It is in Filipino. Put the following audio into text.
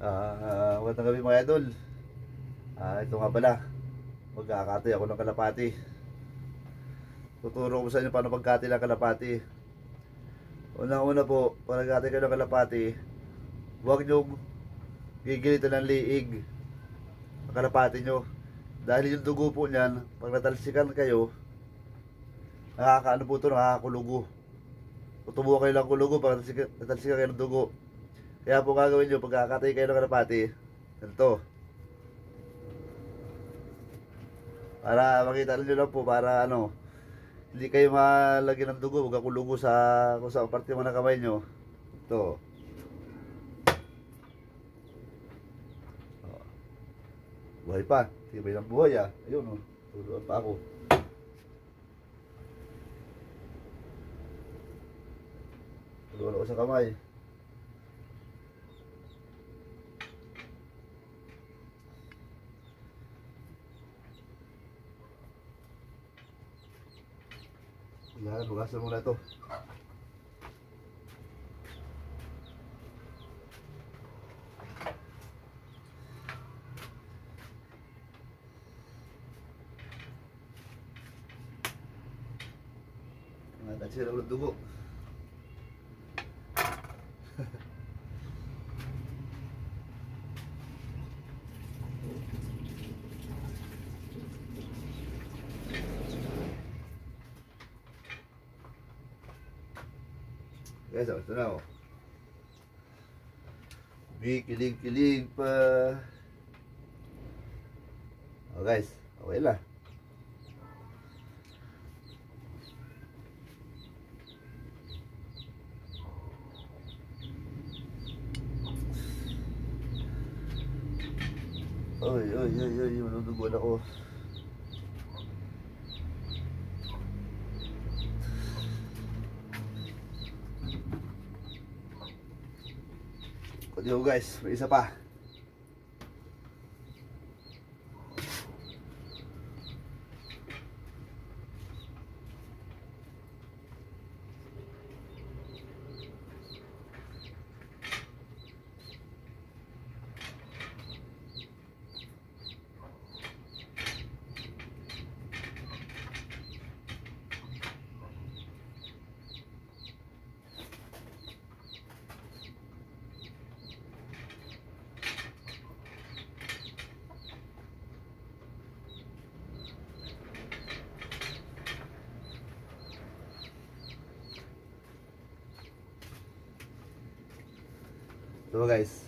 Magandang gabi mga idol. Ito nga pala, magkakati ako ng kalapati. Tuturo ko sa inyo paano pagkati ng kalapati. Unang-una po, pag nagkati kayo ng kalapati, huwag nyo gigilitan ng liig ang kalapati nyo. Dahil yung dugo po niyan, pag natalsikan kayo, nakakaano po ito, nakakakulugo. Tutubo kayo ng kulugo pag natalsikan kayo ng dugo. Kaya po gagawin nyo, pagkakati kayo ng kalapati, ganito. Para makita nyo lang po, para hindi kayo malagyan ng dugo, huwag kulugo sa kung sa parte mo ng kamay nyo. Ito. Buhay pa. Tibay ng buhay Ayun turuan pa ako. Turuan ako sa kamay. Yan, bukasan muna ito. Nagsira ulit dugo. Guys, ito na kilig-kilig pa. Guys, okay lang. Oy, manudugon ako. Kundi ko guys, may isa pa. So guys,